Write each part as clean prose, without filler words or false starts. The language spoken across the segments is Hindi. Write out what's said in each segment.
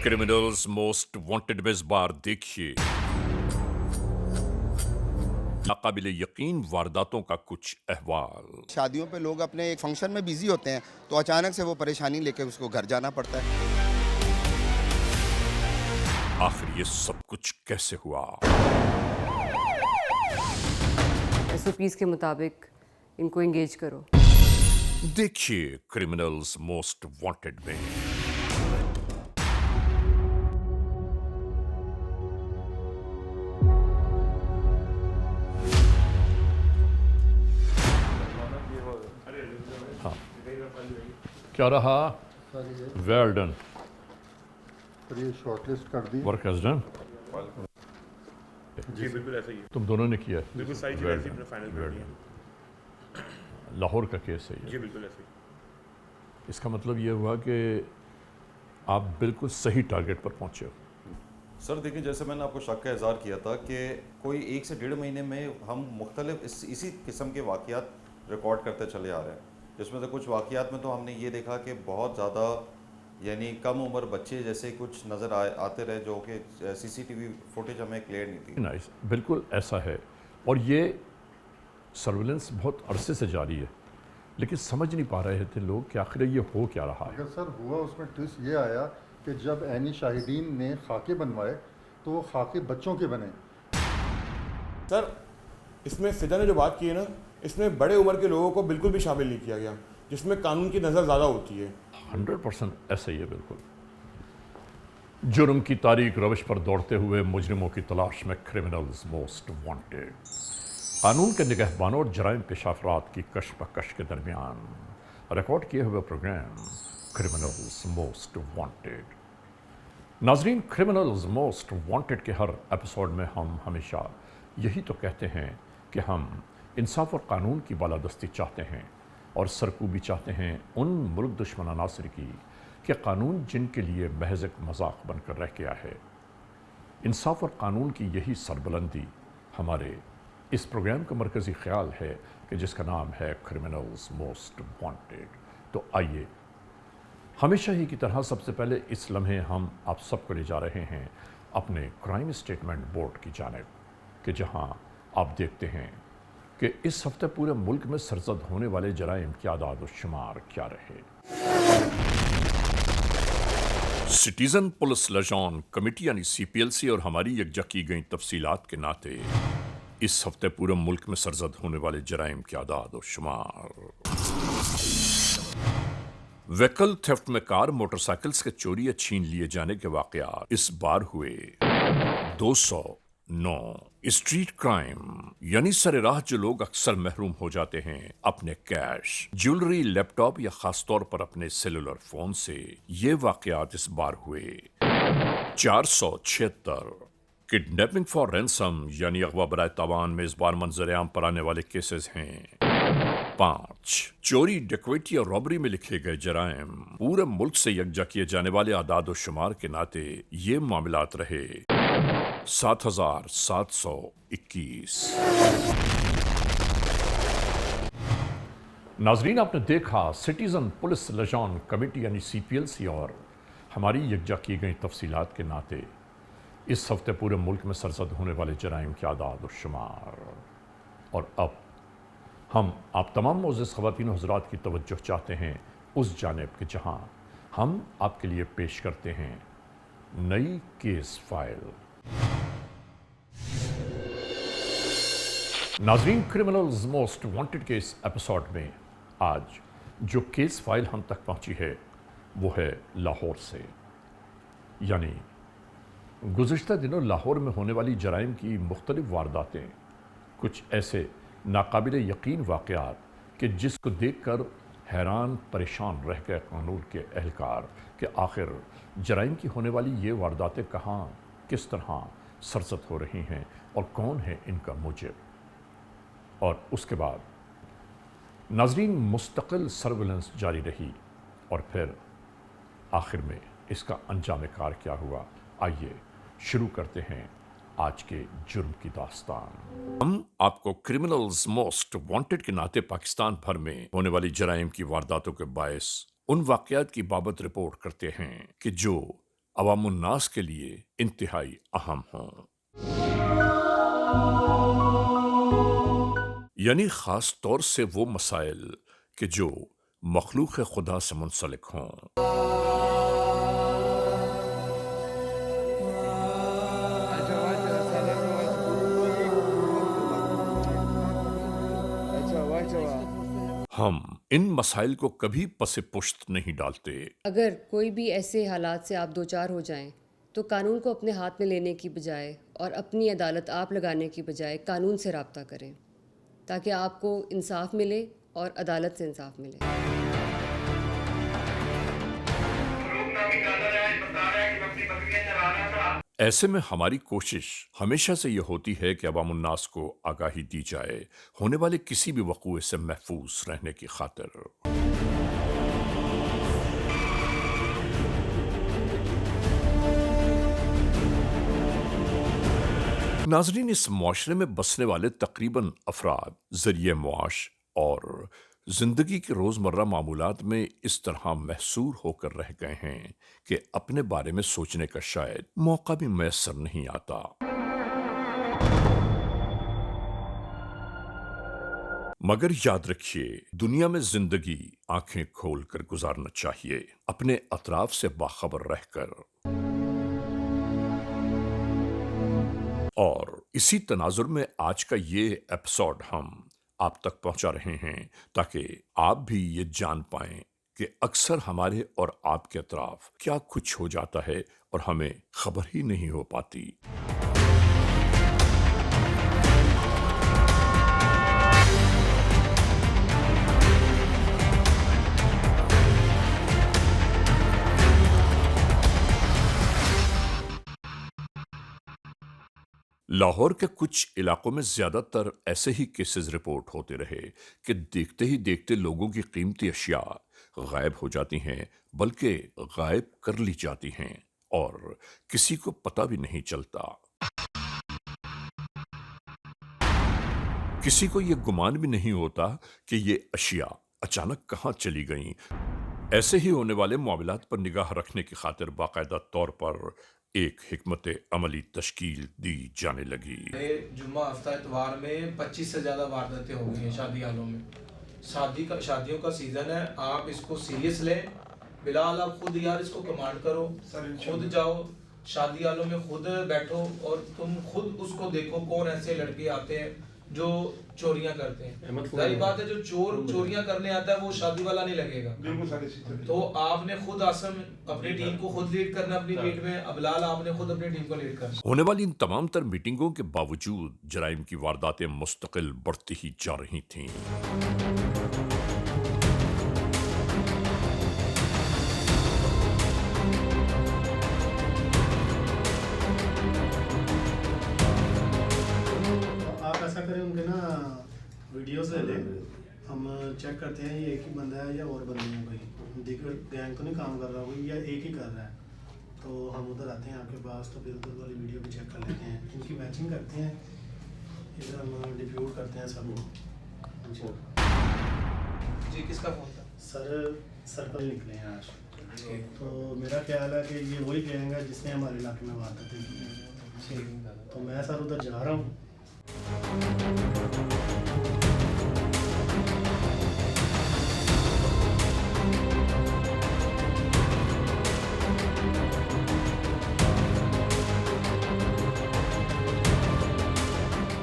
क्रिमिनल्स मोस्ट वांटेड में इस बार देखिए नाकाबिले यकीन वारदातों का कुछ अहवाल। शादियों पे लोग अपने एक फंक्शन में बिजी होते हैं तो अचानक से वो परेशानी लेके उसको घर जाना पड़ता है। आखिर ये सब कुछ कैसे हुआ? एसओपीज़ के मुताबिक इनको एंगेज करो। देखिए क्रिमिनल्स मोस्ट वांटेड में। हाँ, क्या रहा? वेल डन, सर ये शॉर्टलिस्ट कर दी। Work has done. जी बिल्कुल ऐसा ही है। तुम दोनों ने किया। बिल्कुल सारी चीज़ें ऐसी अपने फाइनल कर दी हैं। लाहौर का केस है जी ये। बिल्कुल ऐसे ही। इसका मतलब ये हुआ कि आप बिल्कुल सही टारगेट पर पहुंचे हो। सर देखिए, जैसे मैंने आपको शक का इज़हार किया था कि कोई 1 से 1.5 महीने में हम मुख्तलिफ इसी किस्म के वाक़यात रिकॉर्ड करते चले आ रहे हैं, जिसमें से कुछ वाक़यात में तो हमने ये देखा कि बहुत ज़्यादा यानी कम उम्र बच्चे जैसे कुछ नज़र आते रहे, जो कि सीसीटीवी फुटेज हमें क्लियर नहीं थी। नाइस, बिल्कुल ऐसा है। और ये सर्विलेंस बहुत अरसे से जारी है, लेकिन समझ नहीं पा रहे थे लोग कि आखिर ये हो क्या रहा है। अगर सर हुआ उसमें ट्विस्ट ये आया कि जब ऐनी शाहिदीन ने खाके बनवाए तो वो खाके बच्चों के बने। सर इसमें फिजा ने जो बात की है ना, इसमें बड़े उम्र के लोगों को बिल्कुल भी शामिल नहीं किया गया, जिसमें कानून की नज़र ज़्यादा होती है। 100% ऐसा ही है। बिल्कुल जुर्म की तारीख रविश पर दौड़ते हुए मुजरिमों की तलाश में क्रिमिनल्स मोस्ट वांटेड। कानून के निगहबानों और जराइम पेश अफराद की कशमकश के दरमियान रिकॉर्ड किए हुए प्रोग्राम क्रिमिनल्स मोस्ट वांटेड। नाजरीन, क्रिमिनल्स मोस्ट वांटेड के हर एपिसोड में हम हमेशा यही तो कहते हैं कि हम इंसाफ और कानून की बालादस्ती चाहते हैं और सरकूबी चाहते हैं उन मुल्क दुश्मन अनासर की कि कानून जिनके लिए महज एक मजाक बनकर रह गया है। इंसाफ और कानून की यही सरबुलंदी हमारे इस प्रोग्राम का मरकज़ी ख्याल है कि जिसका नाम है क्रिमिनल्स मोस्ट वांटेड। तो आइए, हमेशा ही की तरह सबसे पहले इस लम्हे हम आप सबको ले जा रहे हैं अपने क्राइम स्टेटमेंट बोर्ड की जानिब, कि जहां आप देखते हैं कि इस हफ्ते पूरे मुल्क में सरजद होने वाले जराइम की आदाद और शुमार क्या रहे। सिटीजन पुलिस लजान कमेटी यानी CPLC और हमारी यकजा की गई तफसीलात के नाते इस हफ्ते पूरे मुल्क में सरजद होने वाले जराइम की आदाद और शुमार। व्हीकल थेफ्ट में कार मोटरसाइकिल्स के चोरी या छीन लिए जाने के वाकयात इस बार हुए 209। स्ट्रीट क्राइम यानी सरेराह जो लोग अक्सर महरूम हो जाते हैं अपने कैश, ज्वेलरी, लैपटॉप या खास तौर पर अपने सेलुलर फोन से, ये वाकयात इस बार हुए 476। किडनैपिंग फॉर रैंसम यानी अगवा बराए तावान में इस बार मंजर-ए-आम पर आने वाले केसेस हैं 5। चोरी, डकैती और रॉबरी में लिखे गए जराइम पूरे मुल्क से यकजा किए जाने वाले आदाद और शुमार के नाते ये मामलात रहे 7,721। नाजरीन, आपने देखा सिटीजन पुलिस लजान कमेटी यानी CPLC और हमारी यकजा की गई तफसीलात के नाते इस हफ्ते पूरे मुल्क में सरजद होने वाले जराइम के आदाद और शुमार। और अब हम आप तमाम मोअज़्ज़ज़ ख़वातीन और हज़रात की तवज्जो चाहते हैं उस जानिब के जहां हम आपके लिए पेश करते हैं नई केस फाइल। नाज़रीन, क्रिमिनल्स मोस्ट वांटेड के इस एपिसोड में आज जो केस फाइल हम तक पहुंची है वो है लाहौर से। यानी गुज़िश्ता दिनों लाहौर में होने वाली जराइम की मुख्तलिफ वारदातें, कुछ ऐसे नाकाबिले यकीन वाक़यात कि जिसको देखकर हैरान परेशान रह गए कानून के एहलकार कि आखिर जराइम की होने वाली ये वारदातें कहाँ, किस तरह सरजद हो रही हैं और कौन है इनका मुजिब। और उसके बाद नाज़रीन मुस्तकिल सर्विलेंस जारी रही और फिर आखिर में इसका अंजाम कार क्या हुआ। आइए शुरू करते हैं आज के जुर्म की दास्तान। हम आपको क्रिमिनल्स मोस्ट वांटेड के नाते पाकिस्तान भर में होने वाली जराइम की वारदातों के बायस उन वाकयात की बाबत रिपोर्ट करते हैं कि जो अवामुन्नास के लिए इंतहाई अहम हों, यानी खास तौर से वो मसाइल कि जो मखलूक खुदा से मुंसलिक हों। हम इन मसाइल को कभी पसे पुश्त नहीं डालते। अगर कोई भी ऐसे हालात से आप दो चार हो जाएं तो कानून को अपने हाथ में लेने की बजाय और अपनी अदालत आप लगाने की बजाय कानून से रब्ता करें ताकि आपको इंसाफ मिले और अदालत से इंसाफ मिले। ऐसे में हमारी कोशिश हमेशा से यह होती है कि अवामुन्नास को आगाही दी जाए होने वाले किसी भी वक़ूए से महफूज रहने की खातिर। नाज़रीन, इस मुआशरे में बसने वाले तकरीबन अफराद ज़रिए मुआश और जिंदगी के रोज़मर्रा मामूलात में इस तरह महसूर होकर रह गए हैं कि अपने बारे में सोचने का शायद मौका भी मैसर नहीं आता। मगर याद रखिए, दुनिया में जिंदगी आंखें खोलकर गुजारना चाहिए, अपने अतराफ से बाखबर रहकर। और इसी तनाजुर में आज का ये एपिसोड हम आप तक पहुंचा रहे हैं ताकि आप भी ये जान पाएं कि अक्सर हमारे और आपके अतराफ क्या कुछ हो जाता है और हमें खबर ही नहीं हो पाती। लाहौर के कुछ इलाकों में ज्यादातर ऐसे ही केसेस रिपोर्ट होते रहे कि देखते ही देखते लोगों की कीमती अशिया गायब हो जाती हैं, बल्कि गायब कर ली जाती हैं और किसी को पता भी नहीं चलता। किसी को यह गुमान भी नहीं होता कि ये अशिया अचानक कहां चली गईं। ऐसे ही होने वाले मामलात पर निगाह रखने की खातिर बाकायदा तौर पर एक हिकमत अमली तश्कील दी जाने लगी। जुम्मा हफ्ता इतवार में 25 से ज़्यादा वारदातें हो गई हैं शादी हालों में। शादियों का सीज़न है, आप इसको सीरियस लें। बिलाल, आप खुद यार इसको कमांड करो, खुद जाओ शादी हालों में, खुद बैठो और तुम खुद उसको देखो कौन ऐसे लड़के आते हैं जो चोरियां करते हैं। सही बात है, जो चोरियां करने आता है वो शादी वाला नहीं लगेगा। तो आपने खुद आसम अपनी टीम को खुद लीड करना अपनी मीट में। अबलाल, आपने खुद अपनी टीम को लीड करना। होने वाली इन तमाम तर मीटिंगों के बावजूद जराइम की वारदातें मुस्तकिल बढ़ती ही जा रही थीं। ऐसा करें, उनके ना वीडियोस ले लें, हम चेक करते हैं ये एक ही बंदा है या और बंदे हैं, कोई दिगर गैंग तो नहीं काम कर रहा कोई, या एक ही कर रहा है। तो हम उधर आते हैं आपके पास, तो फिर उधर वाली वीडियो भी चेक कर लेते हैं, इनकी मैचिंग करते हैं, इधर हम डिप्यूट करते हैं सब। जी, किसका फोन था? सर पर निकले हैं आज। तो मेरा ख्याल है कि ये वही गैंग है जिसने हमारे इलाके में वारदातें की हैं। तो मैं सर उधर जा रहा हूँ।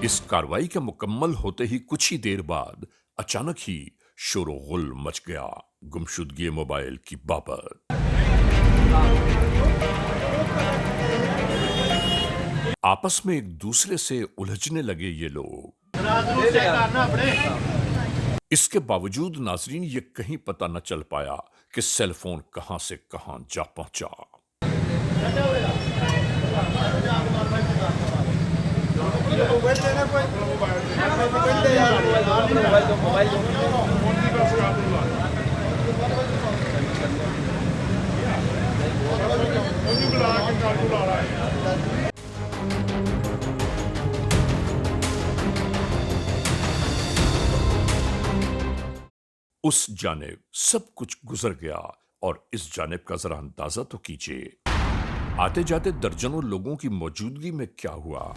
इस कार्रवाई के मुकम्मल होते ही कुछ ही देर बाद अचानक ही शोर-ओ-गुल मच गया गुमशुदगी मोबाइल की बाबत। आपस में एक दूसरे से उलझने लगे ये लोग। इसके बावजूद नाजरीन ये कहीं पता न चल पाया कि सेलफोन कहां से कहां जा पहुंचा। उस जानिब सब कुछ गुजर गया और इस जानिब का जरा अंदाजा तो कीजिए। आते जाते दर्जनों लोगों की मौजूदगी में क्या हुआ?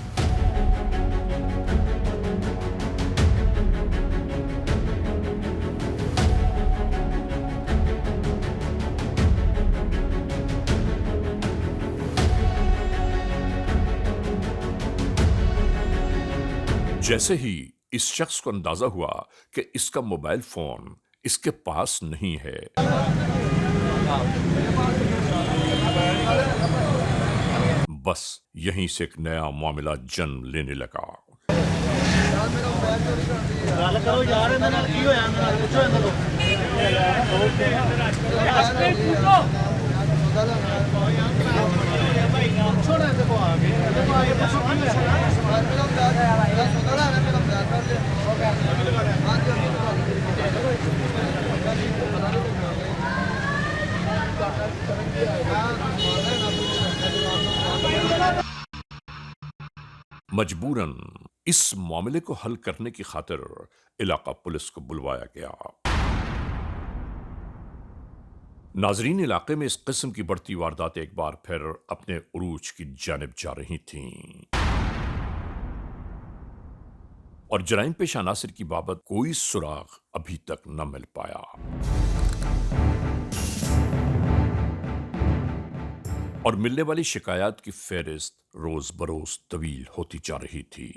जैसे ही इस शख्स को अंदाजा हुआ कि इसका मोबाइल फोन इसके पास नहीं है, बस यहीं से एक नया मामला जन्म लेने लगा। मजबूरन इस मामले को हल करने की खातिर इलाका पुलिस को बुलवाया गया। नाजरीन, इलाके में इस किस्म की बढ़ती वारदातें एक बार फिर अपने उरूज की जानिब जा रही थीं और जराइम पेशा अनासिर की बाबत कोई सुराग अभी तक न मिल पाया और मिलने वाली शिकायत की फेहरिस्त रोज बरोज तवील होती जा रही थी।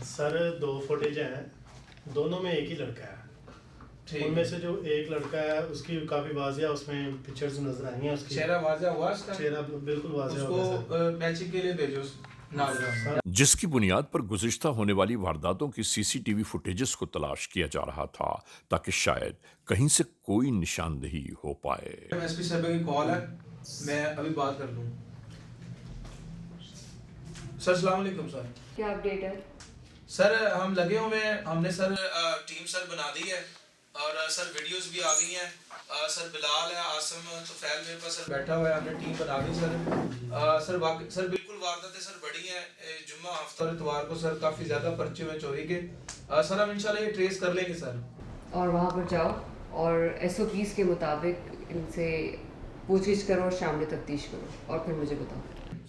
सर 2 फुटेज हैं, दोनों में एक ही लड़का है। उनमें से जो एक लड़का है उसकी काफी वाजिया उसमें पिक्चर्स नजर आई हैं, उसकी चेहरा वाजिया हुआ उसका, चेहरा बिल्कुल वाजिया उसको होगा मैचिंग के लिए भेजो नाजरा। जिसकी बुनियाद पर गुज़िश्ता होने वाली वारदातों की सीसीटीवी फुटेजेस को तलाश किया जा रहा था ताकि शायद कहीं से कोई निशानदेही हो पाए। एसपी साहब की कॉल है, मैं अभी बात कर लूँ। सर अस्सलाम वालेकुम सर। क्या अपडेट है? सर हम लगे हुए हैं, हमने सर टीम सर बना दी है और सर वीडियोस भी आ गई हैं। सर बिलाल है, आसम तुफैल मेरे पास सर बैठा हुआ है, हमने टीम बना दी सर। सर बाकी सर बिल्कुल वारदातें सर बढ़ी हैं। जुम्मा हफ्ता और इतवार को सर काफ़ी ज़्यादा पर्चे हुए चोरी के। सर हम इंशाल्लाह ये ट्रेस कर लेंगे सर। और वहाँ पर जाओ और SOPs के मुताबिक इनसे पूछगिछ करो और शामिल तफ्तीश करो और फिर मुझे बताओ।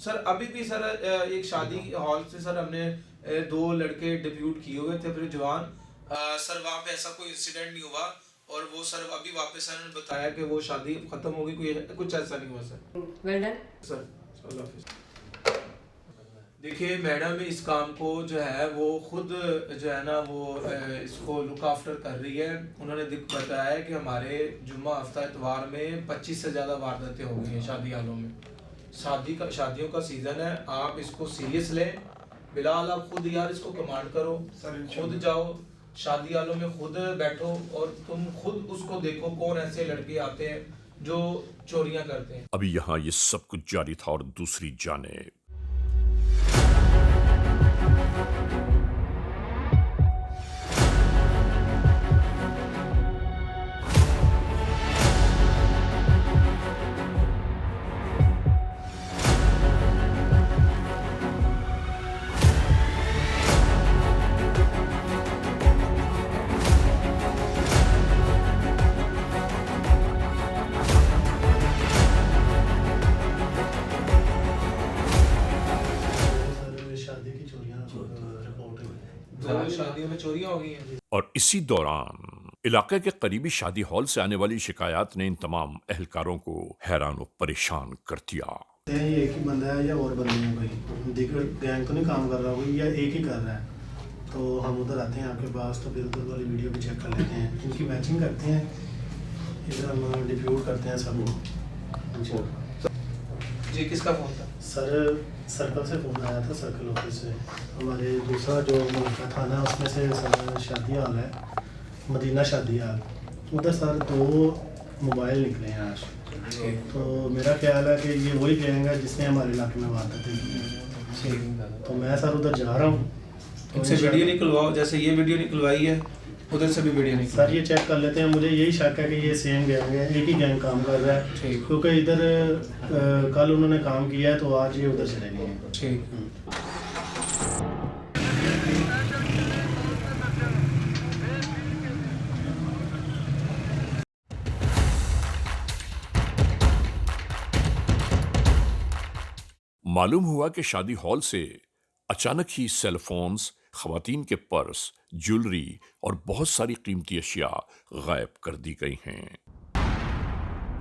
सर अभी भी सर एक शादी हॉल से सर हमने 2 लड़के डिप्यूट किए हुए थे फिर जवान। सर वहाँ पे ऐसा कोई इंसिडेंट नहीं हुआ और वो सर अभी वापस आने बताया कि वो शादी खत्म हो गई, कोई कुछ ऐसा नहीं हुआ सर। वेल डन सर अल्लाह हाफिज़। देखिए मैडम इस काम को जो है वो खुद जो है ना वो इसको लुक आफ्टर कर रही है। उन्होंने बताया है कि हमारे जुम्मा हफ्ता इतवार में 25 से ज़्यादा वारदातें हो गई हैं शादी हालों में। शादियों का सीज़न है, आप इसको सीरियस लें। बिलाल आप खुद यार इसको कमांड करो, खुद जाओ शादी वालों में, खुद बैठो और तुम खुद उसको देखो कौन ऐसे लड़के आते हैं जो चोरियां करते हैं। अभी यहाँ ये सब कुछ जारी था और दूसरी जाने शादियों में चोरियां हो गई हैं। और इसी दौरान इलाके के करीबी शादी हॉल से आने वाली शिकायत ने इन तमाम एहलकारों को हैरान और परेशान कर दिया। ये एक ही बंदा है या और बंदे हैं कोई, दीगर गैंग तो नहीं काम कर रहा कोई, या एक ही कर रहा है। तो हम उधर आते हैं आपके पास तो फिर उधर वाली वीडियो भी चेक कर लेते हैं, इनकी मैचिंग करते हैं, इधर हम डिप्यूट करते हैं सबको। जी किसका फोन था? सर सर्कल से फ़ोन आया था, सर्कल ऑफिस से। हमारे दूसरा जो मलका थाना उसमें से सर शादी हाल है, मदीना शादी हाल, उधर सर 2 मोबाइल निकले हैं आज। तो मेरा ख्याल है कि ये वही गैंग है जिसने हमारे इलाके में वारदातें की हैं। तो मैं सर उधर जा रहा हूँ। तो इनसे वीडियो निकलवाओ, जैसे ये वीडियो निकलवाई है उधर से भी वीडियो निकल। सर ये चेक कर लेते हैं, मुझे यही शक है कि ये सेम गैंग है, एक ही गैंग काम कर रहा है। ठीक। क्योंकि इधर कल उन्होंने काम किया है तो आज ये उधर चले गए हैं। ठीक। मालूम हुआ कि शादी हॉल से अचानक ही सेल फोन्स, खवातीन के पर्स, ज्वेलरी और बहुत सारी कीमती अशिया गायब कर दी गई हैं।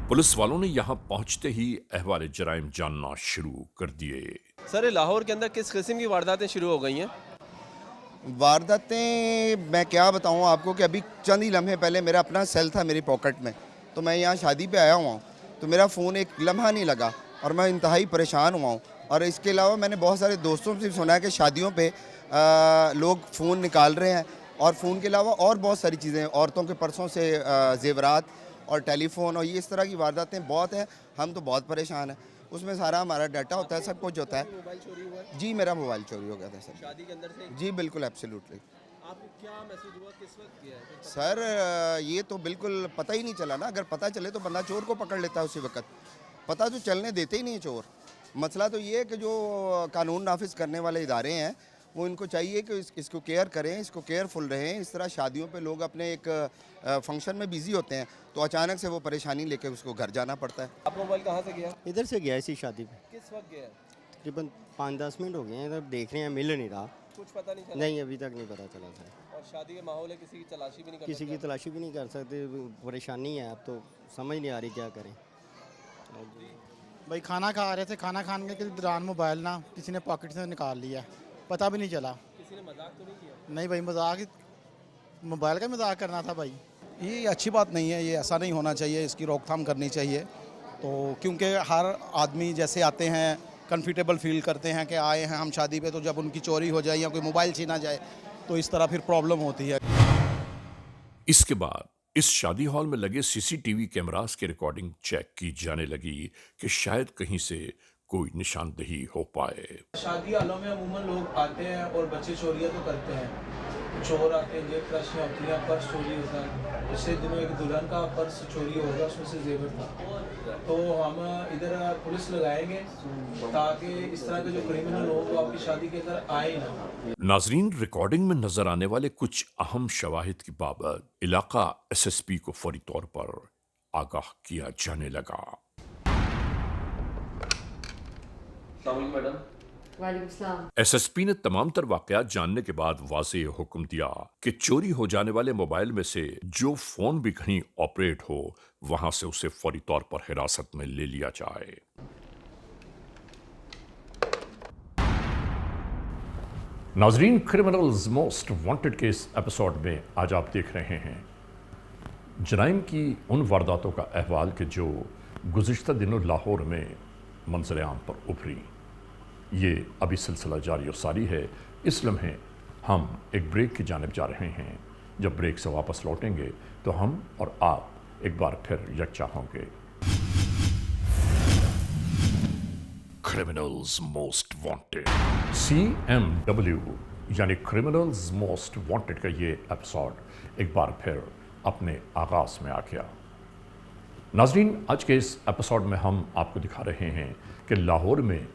पुलिस वालों ने यहां पहुंचते ही अहवाल जराइम जानना शुरू कर दिए। सर लाहौर के अंदर किस किस्म की वारदातें शुरू हो गई हैं? वारदातें मैं क्या बताऊं आपको कि अभी चंद ही लम्हे पहले मेरा अपना सेल था मेरी पॉकेट में, तो मैं यहाँ शादी पे आया हुआ हूँ, तो मेरा फ़ोन एक लम्हा नहीं लगा और मैं इंतहाई परेशान हुआ हूँ। और इसके अलावा मैंने बहुत सारे दोस्तों से सुना है कि शादियों पे लोग फ़ोन निकाल रहे हैं, और फ़ोन के अलावा और बहुत सारी चीज़ें, औरतों के पर्सों से जेवरात और टेलीफोन और ये इस तरह की वारदातें बहुत हैं। हम तो बहुत परेशान हैं, उसमें सारा हमारा डाटा होता है, सब कुछ होता है। मोबाइल चोरी हुआ है? जी मेरा मोबाइल चोरी हो गया था सर। शादी के अंदर से? जी बिल्कुल, एब्सोल्युटली। आपको क्या मैसेज हुआ, किस वक्त किया है? सर ये तो बिल्कुल पता ही नहीं चला ना, अगर पता चले तो बंदा चोर को पकड़ लेता है उसी वक्त, पता तो चलने देते ही नहीं है चोर। मसला तो ये है कि जो कानून नाफिज करने वाले इदारे हैं वो इनको चाहिए कि इसको केयर करें, इसको केयरफुल रहें। इस तरह शादियों पे लोग अपने एक फंक्शन में बिज़ी होते हैं तो अचानक से वो परेशानी लेके उसको घर जाना पड़ता है। आप मोबाइल कहाँ से गया? इधर से गया इसी शादी पे। किस वक्त गया? तकरीबन 5-10 मिनट हो गए हैं, इधर देख रहे हैं, मिल नहीं रहा। कुछ पता नहीं चला? नहीं अभी तक नहीं पता चला सर। और शादी का माहौल है, किसी की तलाशी भी नहीं कर किसी की सकते? तलाशी भी नहीं कर सकते, परेशानी है, अब तो समझ नहीं आ रही क्या करें। भाई खाना खा रहे थे, खाना खाने के दौरान मोबाइल ना किसी ने पॉकेट से निकाल लिया, पता भी नहीं चला। किसी ने मजाक तो नहीं किया? नहीं भाई, मजाक, मोबाइल का मजाक करना था भाई। ये अच्छी बात नहीं है, ये ऐसा नहीं होना चाहिए, इसकी रोकथाम करनी चाहिए। तो क्योंकि हर आदमी जैसे आते हैं कंफर्टेबल फील करते हैं कि आए हैं हम शादी पे, तो जब उनकी चोरी हो जाए या कोई मोबाइल छीना जाए तो इस तरह फिर प्रॉब्लम होती है। इसके बाद इस शादी हॉल में लगे सीसीटीवी कैमरास की रिकॉर्डिंग चेक की जाने लगी कि शायद कहीं से कोई निशानदेही हो पाए। शादी हालों में अमूमन लोग आते हैं और बच्चे चोरियां तो करते हैं, चोर आते हैं, जेब तलाशियां होती हैं, पर्स चोरी होता है। पिछले दिनों एक दुल्हन का पर्स चोरी होगा, उसमें से जेवर था। तो हम इधर पुलिस लगाएंगे ताकि इस तरह के जो क्रिमिनल लोग वो आपकी शादी के अंदर आए ना। नाजरीन, रिकॉर्डिंग में नजर आने वाले कुछ अहम शवाहिद की बाबत इलाका एसएसपी को फौरी तौर पर आगाह किया जाने लगा। वालेकुम सलाम। एसएसपी ने तमाम तर वाकयात जानने के बाद वाज़ेह हुक्म दिया कि चोरी हो जाने वाले मोबाइल में से जो फोन भी कहीं ऑपरेट हो वहां से उसे फौरी तौर पर हिरासत में ले लिया जाए। नाजरीन, क्रिमिनल्स मोस्ट वांटेड के इस एपिसोड में आज आप देख रहे हैं जराइम की उन वारदातों का अहवाल के जो गुज़िश्ता दिनों लाहौर में मंजर आम पर उभरी। ये अभी सिलसिला जारी और सारी है। इस लम्हे हम एक ब्रेक की जानिब जा रहे हैं। जब ब्रेक से वापस लौटेंगे तो हम और आप एक बार फिर यकजा होंगे। क्रिमिनल्स मोस्ट वांटेड, CMW यानी क्रिमिनल्स मोस्ट वांटेड का ये एपिसोड एक बार फिर अपने आगाज में आ गया। नाजरीन, आज के इस एपिसोड में हम आपको दिखा रहे हैं कि लाहौर में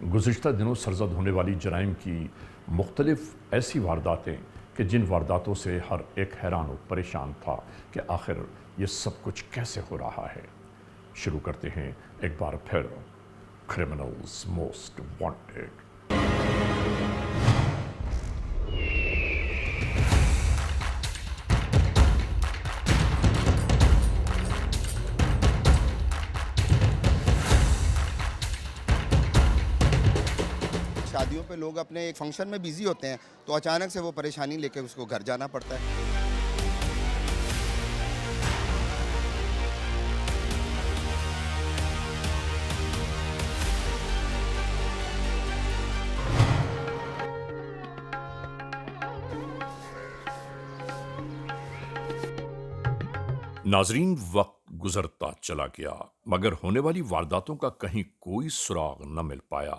गुज़िश्ता दिनों सरज़द होने वाली जराइम की मुख्तलिफ़ ऐसी वारदातें कि जिन वारदातों से हर एक हैरान और परेशान था कि आखिर ये सब कुछ कैसे हो रहा है। शुरू करते हैं एक बार फिर क्रिमिनल्स मोस्ट वांटेड। शादियों पे लोग अपने एक फंक्शन में बिज़ी होते हैं तो अचानक से वो परेशानी लेके उसको घर जाना पड़ता है। नाजरीन, वक्त गुजरता चला गया मगर होने वाली वारदातों का कहीं कोई सुराग न मिल पाया।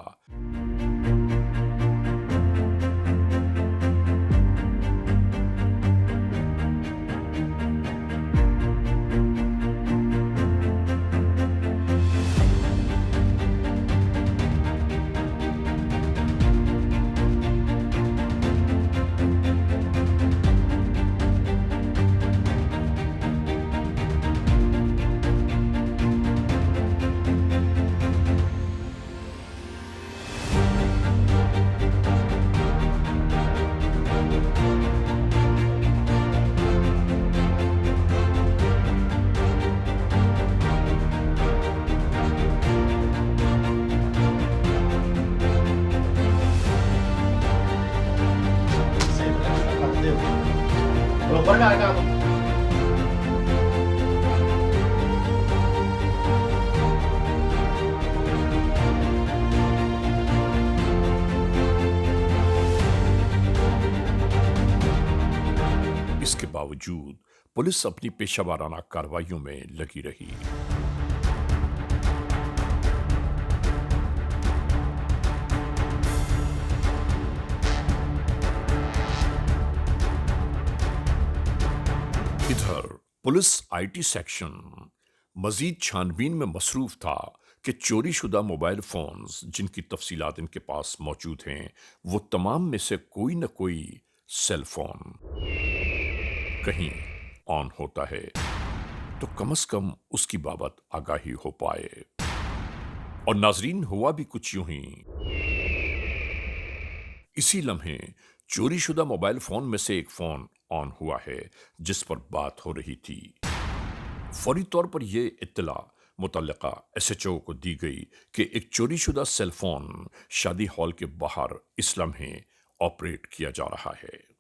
इसके बावजूद पुलिस अपनी पेशावराना कार्रवाइयों में लगी रही। इधर पुलिस आईटी सेक्शन मजीद छानबीन में मसरूफ था कि चोरीशुदा मोबाइल फोन्स जिनकी तफसीलात इनके पास मौजूद हैं, वो तमाम में से कोई न कोई सेल फोन कहीं ऑन होता है तो कम से कम उसकी बाबत आगाही हो पाए। और नाजरीन, हुआ भी कुछ यूं ही। इसी लम्हे चोरीशुदा मोबाइल फोन में से एक फोन ऑन हुआ है जिस पर बात हो रही थी। फौरी तौर पर यह इत्तला मुतल्लिका SHO को दी गई कि एक चोरीशुदा सेल फोन शादी हॉल के बाहर इस लम्हे ऑपरेट किया जा रहा है।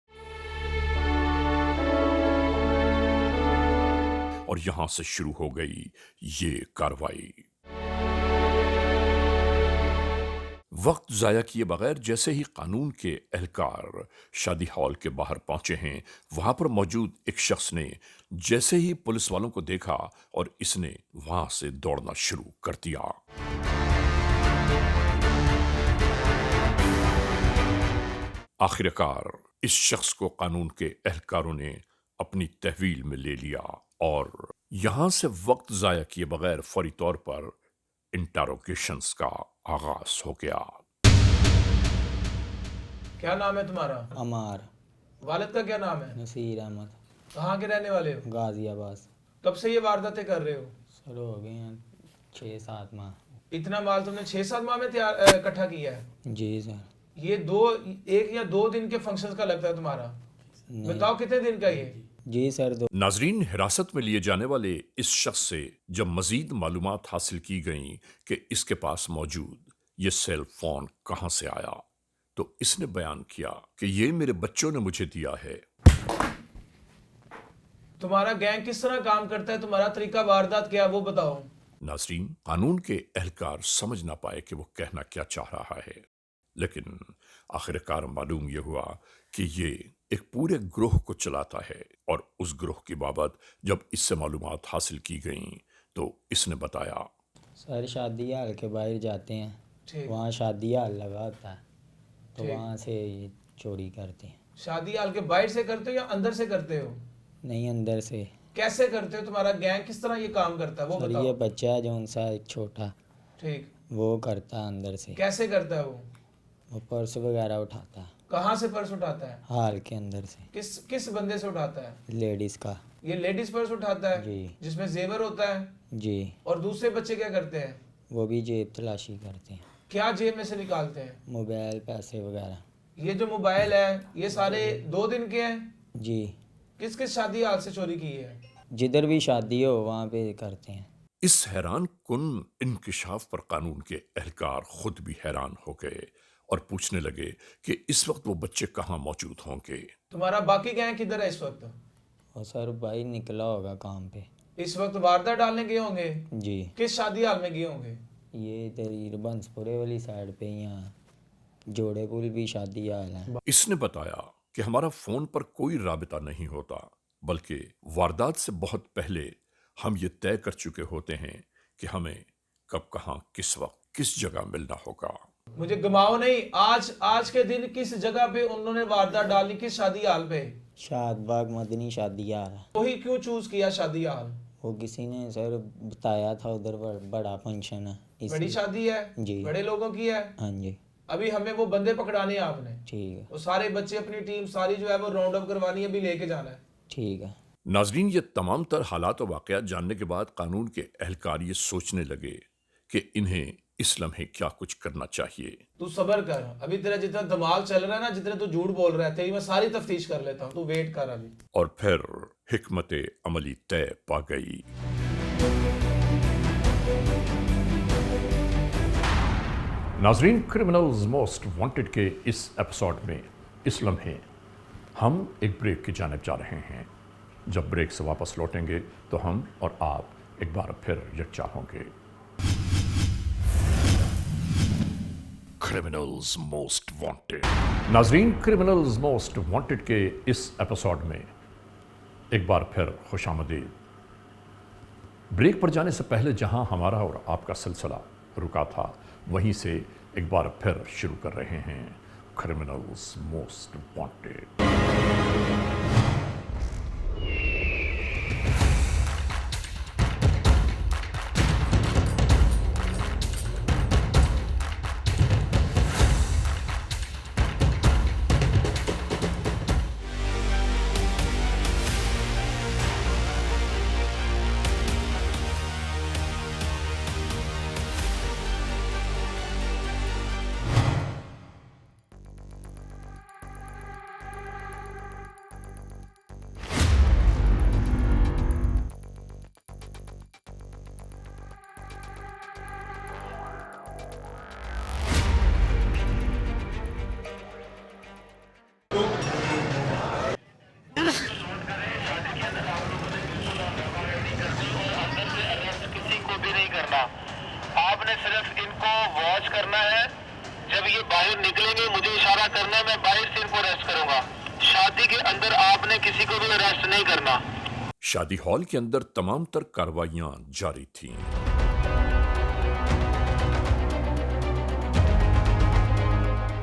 और यहां से शुरू हो गई ये कार्रवाई। वक्त जाया किए बगैर जैसे ही कानून के एहलकार शादी हॉल के बाहर पहुंचे हैं, वहां पर मौजूद एक शख्स ने जैसे ही पुलिस वालों को देखा और इसने वहां से दौड़ना शुरू कर दिया। आखिरकार इस शख्स को कानून के एहलकारों ने अपनी तहवील में ले लिया और यहां से वक्त जाया किए बगैर फौरी तौर पर इंटरोगेशंस का आगाज हो गया। क्या नाम है तुम्हारा? अमार। वालिद का क्या नाम है? नसीर अहमद। कहाँ के रहने वाले हो? गाजियाबाद। कब से ये वारदातें कर रहे हो? सर हो गए हैं 6-7 माह। इतना माल तुमने 6-7 माह में इकट्ठा किया है? जी सर। ये 1 या 2 दिन के फंक्शंस का लगता है तुम्हारा? बताओ कितने दिन का ये? जी सर। नाजरीन, हिरासत में लिए जाने वाले इस शख्स से जब मजीद मालूमात हासिल की गई कि इसके पास मौजूद ये सेल फोन कहां से आया, तो इसने बयान किया कि ये मेरे बच्चों ने मुझे दिया है। तुम्हारा गैंग किस तरह काम करता है? तुम्हारा तरीका वारदात क्या है वो बताओ। नाजरीन, कानून के एहलकार समझ ना पाए कि वो कहना क्या चाह रहा है, लेकिन आखिरकार मालूम यह हुआ कि ये एक पूरे ग्रोह को चलाता है। और उस ग्रोह की बाबत जब इससे मालूमात हासिल की गईं तो इसने बताया, सर शादी हाल के बाहर जाते हैं, वहाँ शादी हाल लगा होता है तो वहाँ से चोरी करते हैं। शादी हाल के बाहर से करते हो या अंदर से करते हो? नहीं, अंदर से। कैसे करते हो? तुम्हारा गैंग किस तरह ये काम करता है वो बताओ। ये बच्चा है जो उनसा एक छोटा, ठीक, वो करता है अंदर से। कैसे करता है वो पर्स वगैरह उठाता है। कहाँ से पर्स उठाता है? हाल के अंदर से। किस बंदे से उठाता है? लेडीज का। ये लेडीज पर्स उठाता है जी, जिसमें जेवर होता है? जी। और दूसरे बच्चे क्या करते हैं? वो भी जेब तलाशी करते हैं। क्या जेब में से निकालते हैं? मोबाइल, पैसे वगैरह। ये जो मोबाइल है ये सारे 2 दिन के हैं? जी। किस किस शादी हाल से चोरी की है? जिधर भी शादी हो वहाँ पे करते हैं। इस हैरान कुन इंकिशाफ पर कानून के एहलकार खुद भी हैरान हो गए और पूछने लगे कि इस वक्त वो बच्चे कहाँ मौजूद होंगे। तुम्हारा बाकी गैंग किधर है इस वक्त? और सर भाई निकला होगा काम पे। इस वक्त वारदात डालने गए होंगे? जी। किस शादी हाल में गए होंगे? ये इधर बंसपुरे वाली साइड पे, यहाँ जोड़े पुल भी शादी हाल है। इसने बताया कि हमारा फोन पर कोई राबिता नहीं होता, बल्कि वारदात से बहुत पहले हम ये तय कर चुके होते हैं कि हमें कब, कहाँ, किस वक्त, किस जगह मिलना होगा। मुझे गमाओ नहीं, आज के दिन किस जगह पे उन्होंने वारदात डाली? किस शादी हाल पे? शादबाग मदनी शादी हाल। वही क्यों चूज किया शादी हाल? वो किसी ने सर बताया था उधर बड़ा फंक्शन है। बड़ी शादी है जी, बड़े लोगों की है। हाँ जी। अभी हमें वो बंदे पकड़ाने हैं आपने। ठीक है। वो सारे बच्चे, अपनी टीम सारी जो है वो राउंड अप करवानी है, अभी लेके जाना है। ठीक है। नाजरीन, ये तमाम तर हालात और वाक़यात जानने के बाद कानून के एहलकार ये सोचने लगे कि इन्हें इस लम्हे क्या कुछ करना चाहिए। तू सब्र कर, अभी तेरा जितना दिमाग चल रहा है ना, जितने तू झूठ बोल रहा है, तेरी मैं सारी तफ्तीश कर लेता हूँ, तू वेट कर अभी। और फिर हिकमत अमली तय पा गई। नाजरीन, क्रिमिनल्स मोस्ट वांटेड के इस एपिसोड में इस लम्हे हम एक ब्रेक की जानिब जा रहे हैं। जब ब्रेक से वापस लौटेंगे तो हम और आप एक बार फिर यकजा होंगे। Criminals most wanted. नाजरीन, क्रिमिनल्स मोस्ट वांटेड के इस एपिसोड में एक बार फिर खुशामदीद। ब्रेक पर जाने से पहले जहां हमारा और आपका सिलसिला रुका था, वहीं से एक बार फिर शुरू कर रहे हैं क्रिमिनल्स मोस्ट वांटेड। आपने सिर्फ इनको वॉच करना है। जब ये बाहर निकलेंगे मुझे इशारा करना है, मैं बाहर से इनको अरेस्ट करूंगा। शादी के अंदर आपने किसी को भी अरेस्ट नहीं करना। शादी हॉल के अंदर तमाम तर कार्रवाइयां जारी थीं।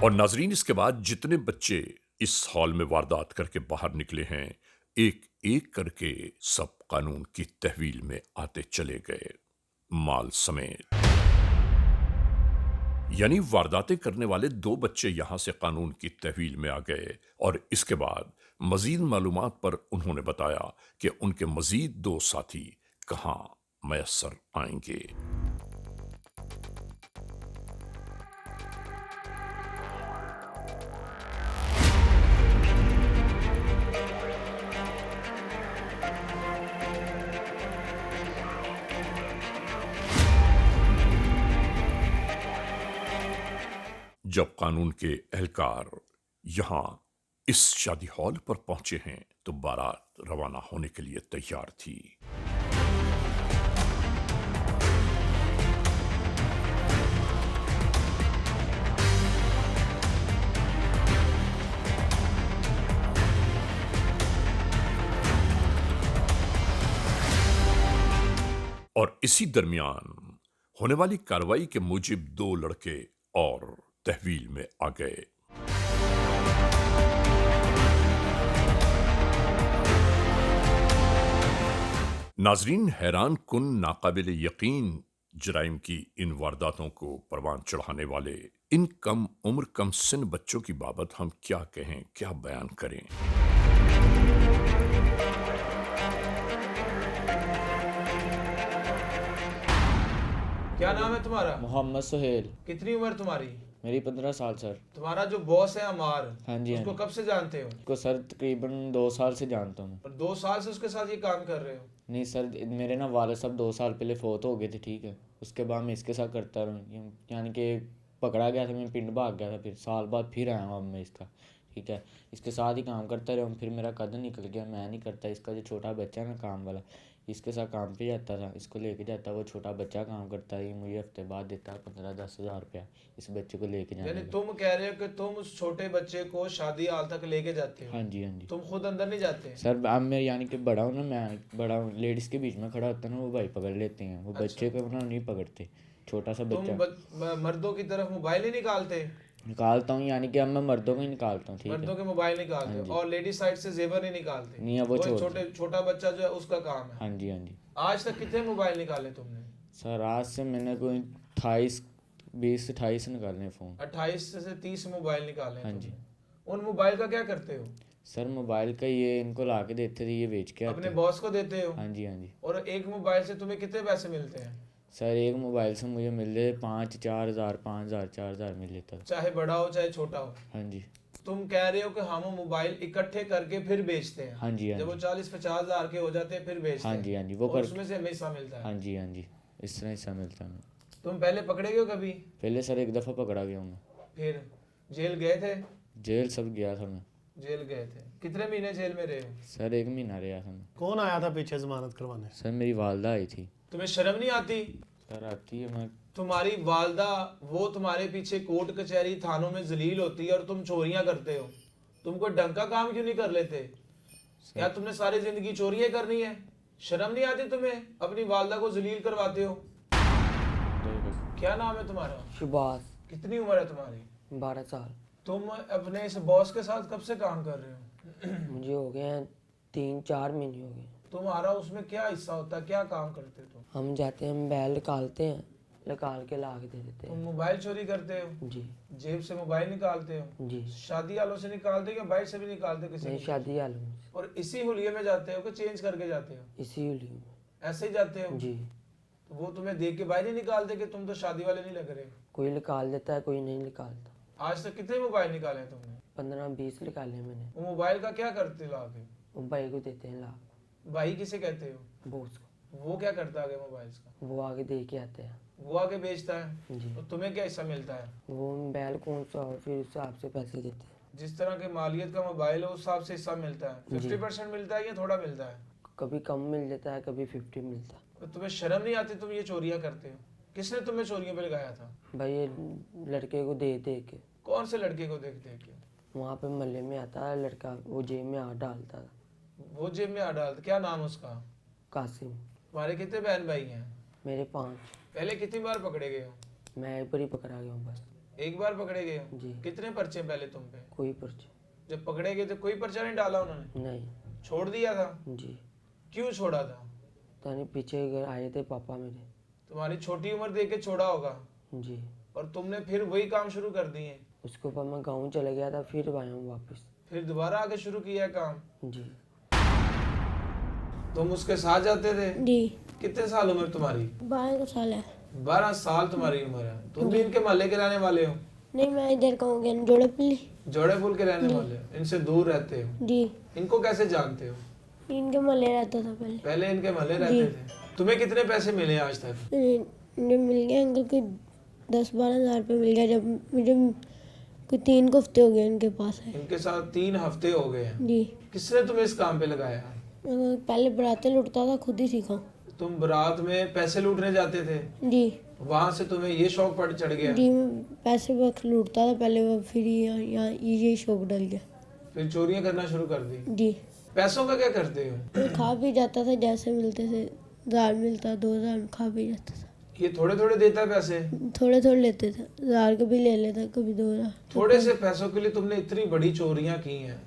और नाजरीन, इसके बाद जितने बच्चे इस हॉल में वारदात करके बाहर निकले हैं, एक एक करके सब कानून की तहवील में आते चले गए, माल समेत। यानी वारदातें करने वाले 2 बच्चे यहां से कानून की तहवील में आ गए। और इसके बाद मजीद मालूमात पर उन्होंने बताया कि उनके मजीद 2 साथी कहां मैसर आएंगे। जब कानून के एहलकार यहां इस शादी हॉल पर पहुंचे हैं तो बारात रवाना होने के लिए तैयार थी। और इसी दरमियान होने वाली कार्रवाई के मूजिब 2 लड़के और तहवील में आ गए। नाजरीन, हैरान कुन नाकाबिल यकीन जराइम की इन वारदातों को परवान चढ़ाने वाले इन कम उम्र कम सिन बच्चों की बाबत हम क्या कहें, क्या बयान करें। क्या नाम है तुम्हारा? मोहम्मद सुहेल। कितनी उम्र तुम्हारी? मेरी 15 साल सर। तुम्हारा जो बॉस है अमार, हाँ जी, उसको कब से जानते हो? उसको सर तकरीबन 2 साल से जानता हूँ। और 2 साल से उसके साथ ये काम कर रहे हो? नहीं सर, मेरे ना वालिद साहब 2 साल पहले फोत हो गए थे, ठीक है। उसके बाद मैं इसके साथ करता रहा, यानी कि पकड़ा गया था, मैं पिंड भाग गया था, फिर साल बाद फिर आया हूँ अब मैं इसका, ठीक है। इसके साथ ही काम करता रहा हूँ, फिर मेरा कदम निकल गया, मैं नहीं करता। इसका जो छोटा बच्चा है ना काम वाला, इसके साथ काम पे जाता था, इसको लेके जाता, वो छोटा बच्चा काम करता है, मुझे हफ्ते बाद देता है 15-10 हज़ार रुपया इस बच्चे को लेके जाने। यानी तुम कह रहे हो कि तुम उस छोटे बच्चे को शादी हाल तक लेके जाते हो? हाँ जी, हाँ जी। तुम खुद अंदर नहीं जाते? सर अब मैं यानी कि बड़ा हूँ ना, मैं बड़ा हूँ, लेडीज़ के बीच में खड़ा होता ना, वो भाई पकड़ लेते हैं, वो बच्चे को ना नहीं पकड़ते, छोटा सा बच्चा। तुम मर्दों की तरफ मोबाइल ही निकालते? निकालता हूँ, यानी कि अब मैं मर्दों को ही निकालता हूँ, ठीक है। मर्दों के मोबाइल निकालते हो और लेडीज साइड से जेवर नहीं निकालते? नहीं, वो छोटा बच्चा जो है उसका काम है। हाँ जी, हाँ जी। आज तक कितने मोबाइल निकाले तुमने? सर आज से मैंने कोई 20 से 28 निकालने फ़ोन। 28 से 30 मोबाइल निकाले? हाँ जी। उन मोबाइल का क्या करते हो? सर मोबाइल का ये इनको ला के देते थे, ये बेच के आते। अपने बॉस को देते हो? हाँ जी, हाँ जी। और एक मोबाइल से तुम्हें कितने पैसे मिलते हैं? सर एक मोबाइल से मुझे मिल रहे 5-4 हज़ार, 5 हज़ार, 4 हज़ार मिल लेता, चाहे बड़ा हो चाहे छोटा हो। हाँ जी। तुम कह रहे हो कि हम मोबाइल इकट्ठे करके फिर बेचते हैं? हाँ जी, हाँ जी। जब वो 40-50 हज़ार के हो जाते हैं फिर बेचते हैं? हाँ जी, हाँ जी। वो उसमें से हमें हिस्सा मिलता है? हाँ जी, हाँ जी, इस तरह हिस्सा मिलता है। तुम पहले पकड़े गए हो कभी? पहले सर एक दफ़ा पकड़ा गया हूँ मैं। फिर जेल गए थे? जेल सब गया था मैं। जेल गए थे, कितने महीने जेल में रहे? सर 1 महीना रहा था मैं। कौन आया था पीछे जमानत करवाने? सर मेरी वालदा आई थी। तुम्हें शर्म नहीं आती? सर आती है, मैं तुम्हारी वालदा वो तुम्हारे पीछे कोर्ट कचहरी थानों में जलील होती है और तुम चोरियां करते हो। तुम कोई ढंग का काम क्यों नहीं कर लेते? क्या तुमने सारी जिंदगी चोरियां करनी है? शर्म नहीं आती तुम्हें? अपनी वालदा को जलील करवाते हो। क्या नाम है तुम्हारा? शुभाष। कितनी उम्र है तुम्हारी? 12 साल। तुम अपने इस बॉस के साथ कब से काम कर रहे हो? मुझे हो गए हैं 3-4 महीने हो गए। तुम्हारा उसमें क्या हिस्सा होता है, क्या काम करते हो तुम? हम जाते हैं, मोबाइल निकालते हैं, निकाल के ला के दे देते तुम हैं। मोबाइल चोरी करते हो? जी। जेब से मोबाइल निकालते हो? जी। शादी वालों से निकालते हो या बाइक से भी निकालते हो किसी नहीं, की? शादी वालों में। और इसी हुलिये में जाते हो कि चेंज करके जाते हो? इसी लिए में। ऐसे ही जाते हो? जी। तो वो तुम्हें देख के बाहर नहीं निकालते कि तुम तो शादी वाले नहीं लग रहे? कोई निकाल देता है, कोई नहीं निकालता। आज तक कितने मोबाइल निकाले हैं तुमने? 15-20 निकाले मैंने। वो मोबाइल का क्या करते हो आगे? वो भाई को देते हैं लाभ। भाई किसे कहते हो? बॉस को। वो क्या करता है आगे मोबाइल का? वो आगे दे के आते हैं। वो आगे बेचता है? जी। तो तुम्हें क्या हिस्सा मिलता है? वो मोबाइल कौन सा हो, फिर उस हिसाब से पैसे देते हैं। जिस तरह के मालियत का मोबाइल है उस हिसाब से हिस्सा मिलता है? 50% मिलता है या थोड़ा मिलता है? कभी कम मिल जाता है, कभी 50 मिलता है। तो तुम्हें शर्म नहीं आती? तुम ये चोरियां करते हो। किसने तुम्हें चोरियों पे लगाया था? भाई ये लड़के को दे दे के। कौन से लड़के को देख देख के? वहाँ पे महल्ले में आता है लड़का, वो जेब में हाथ डालता था। वो जेब में हाथ डालता? क्या नाम उसका? कासिम। तुम्हारे कितने बहन भाई हैं? मेरे 5। पहले कितनी बार पकड़े गए हो? मैं एक बार ही पकड़ा गया हूँ बस। एक बार पकड़े गए हो? जी। कितने पर्चे पहले तुम पे? कोई पर्चे जब पकड़े गए तो कोई पर्चा नहीं डाला उन्होंने? नहीं। छोड़ दिया था? जी। क्यों छोड़ा था? तानी पीछे घर आए थे पापा मेरे। तुम्हारी छोटी उम्र देख के छोड़ा होगा। जी। और तुमने फिर वही काम शुरू कर दिए? उसके ऊपर मैं गाँव चला गया था, फिर आया हूँ वापस। फिर दोबारा आगे शुरू किया काम? जी। तुम उसके साथ जाते थे? जी। कितने साल उम्र तुम्हारी? 12 साल है। 12 साल तुम्हारी उम्र है। तुम भी इनके मोहल्ले के रहने वाले हो? नहीं, मैं इधर का हूँ, जोड़ेपुली। जोड़ेपुल के रहने वाले हो? इनसे दूर रहते हो? जी। इनको कैसे जानते हो? इनके मोहल्ले रहता था पहले। पहले इनके मोहल्ले रहते थे। तुम्हें कितने पैसे मिले आज तक? मुझे मिल गया अंकल के 10-12 हज़ार रुपये मिल गया जब मुझे कोई 3 हफ्ते हो गए इनके पास है। इनके साथ 3 हफ्ते हो गए हैं? जी। किसने तुम्हें इस काम पे लगाया? पहले बरातें लुटता था, खुद ही सीखा। तुम बारात में पैसे लूटने जाते थे? जी। वहाँ से तुम्हें ये शौक पड़ चढ़ गया? जी, मैं पैसे वक्त लूटता था पहले, वो फिर यहाँ ये शौक डल गया। फिर चोरियां करना शुरू कर दी? जी। पैसों का क्या करते हो? तो खा भी जाता था, जैसे मिलते थे, 1000 मिलता 2000 खा भी जाता था। ये थोड़े थोड़े देता है पैसे? थोड़े थोड़े लेते थे, 1000 के भी ले लेता, कभी 2000। थोड़े से पैसों के लिए तुमने इतनी बड़ी चोरियां की हैं?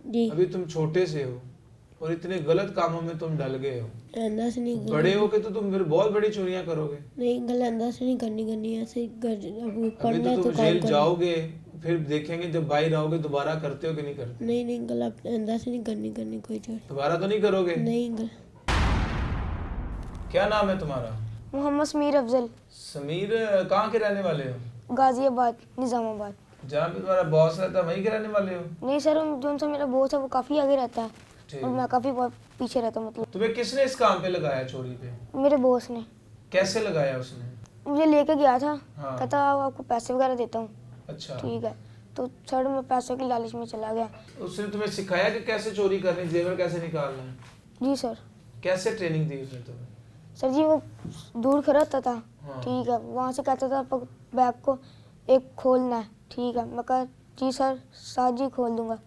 जी। अभी तुम छोटे से हो और इतने गलत कामों में तुम डल गए हो। अंदा से नहीं, बड़े हो के तो तुम फिर बहुत बड़ी चोरियां करोगे। नहीं, गलत अंदा से नहीं करनी, ऐसे अभी पढ़ना तो तो तुम काम जेल करना। जाओगे, फिर देखेंगे जब बाहर आओगे दोबारा करते हो कि नहीं करते? नहीं, गलत अंदा से नहीं करनी कोई चोरी। दोबारा तो नहीं करोगे? नहीं गलत। क्या नाम है तुम्हारा? मोहम्मद समीर अफजल। समीर कहाँ के रहने वाले हो? गाजियाबाद, निजामाबाद। जहाँ पे तुम्हारा बॉस रहता है वहीं के रहने वाले हो? नहीं सर, जो सा मेरा बॉस है वो काफ़ी आगे रहता है ठीक। और मैं काफ़ी पीछे रहता हूँ। मतलब तुम्हें किसने इस काम पे लगाया, चोरी पे? मेरे बॉस ने। कैसे लगाया उसने? मुझे लेके गया था। हाँ। कहता आपको पैसे वगैरह देता हूँ। अच्छा। ठीक है, तो सर मैं पैसों की लालच में चला गया। उसने तुम्हें सिखाया कि कैसे चोरी करनी, जेवर कैसे निकालना है? जी सर। कैसे ट्रेनिंग दी उसने तुम्हें? सर जी वो दूर खरीदता था। हाँ। ठीक है, वहाँ से कहता था बैग को एक खोलना है। ठीक है, मैं कहा जी सर, साथ जी खोल दूंगा।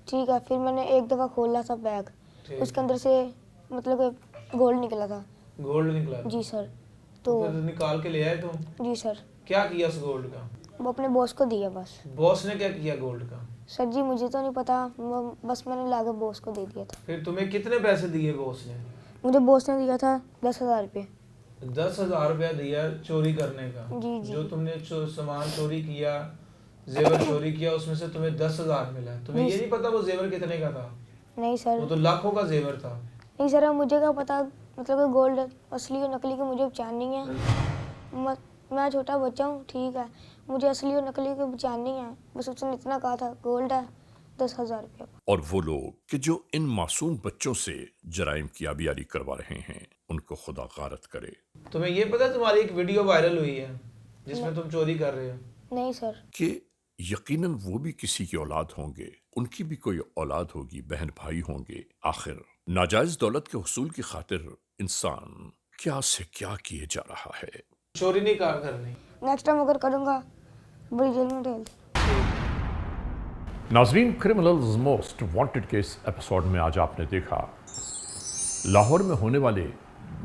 ठीक है, फिर मैंने एक दफ़ा खोला था बैग, उसके अंदर से मतलब गोल्ड निकला था। गोल्ड निकला? जी सर। तो फिर निकाल के ले आए तुम? जी सर। क्या किया उस गोल्ड का? वो अपने बॉस को दिया बस। बॉस ने क्या किया गोल्ड का? सर जी मुझे तो नहीं पता, बस मैंने लाके बॉस को दे दिया था। फिर तुम्हें कितने पैसे दिए बॉस ने? मुझे बॉस ने दिया था 10,000 रुपये। 10,000 रुपया दिया चोरी करने का? जी जी। जो तुमने सामान चोरी किया, जेवर चोरी किया, उसमें से तुम्हें 10,000 मिला। तुम्हें ये नहीं पता वो जेवर कितने का था? नहीं सर। वो तो लाखों का जेवर था। नहीं सर, मुझे क्या पता, मतलब गोल्ड असली और नकली की मुझे पहचान नहीं है। मैं छोटा बच्चा हूँ, ठीक है, मुझे असली और नकली की पहचान नहीं है। बस उसने इतना कहा था गोल्ड है 10,000 रुपये। और वो लोग कि जो इन मासूम बच्चों से जराइम की आबियारी करवा रहे हैं, उनको खुदा गारत करे। तुम्हें ये पता तुम्हारी एक वीडियो वायरल हुई है जिसमें तुम चोरी कर रहे हो? नहीं सर। कि यकीनन वो भी किसी की औलाद होंगे उनकी भी कोई औलाद होगी, बहन भाई होंगे। आखिर नाजायज दौलत के हुसूल की खातिर इंसान क्या से क्या किए जा रहा है। चोरी नहीं करनी। नेक्स्ट टाइम अगर करूँगा बड़ी जेल में डाल। नाजरीन, क्रिमिनल्स मोस्ट वांटेड के इस एपिसोड में आज आपने देखा लाहौर में होने वाले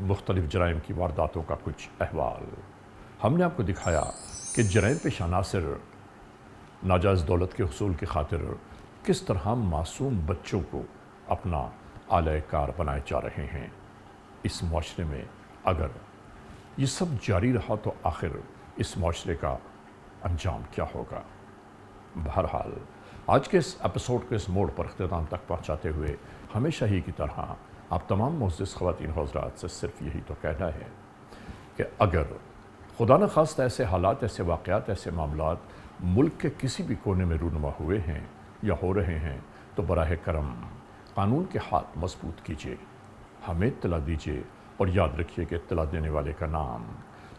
मुख्तलिफ जराइम की वारदातों का कुछ अहवाल। हमने आपको दिखाया कि जराइम पेश अनासिर नाजायज़ दौलत के हुसूल की खातिर किस तरह मासूम बच्चों को अपना आले कार बनाए जा रहे हैं। इस माशरे में अगर ये सब जारी रहा तो आखिर इस माशरे का अंजाम क्या होगा। बहरहाल आज के इस एपिसोड के इस मोड़ पर अख्ताम तक पहुँचाते हुए हमेशा ही की तरह आप तमाम मुअज़्ज़िज़ ख़वातीन हज़रात से सिर्फ यही तो कहना है कि अगर खुदा न खास्ता ऐसे हालात, ऐसे वाक़यात, ऐसे मामलात मुल्क के किसी भी कोने में रूनुमा हुए हैं या हो रहे हैं तो बराह करम कानून के हाथ मजबूत कीजिए, हमें इत्तला दीजिए और याद रखिए कि इत्तला देने वाले का नाम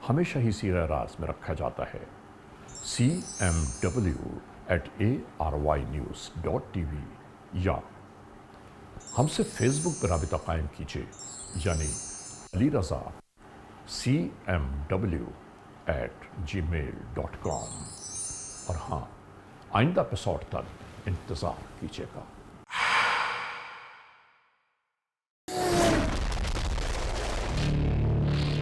हमेशा ही सीरा राज में रखा जाता है। cmw@arYnews.tv या हमसे फेसबुक पर राबिता कायम कीजिए, यानी अली रज़ा cmw@gmail.com। और हाँ, आइंदा एपिसोड तक इंतज़ार कीजिएगा।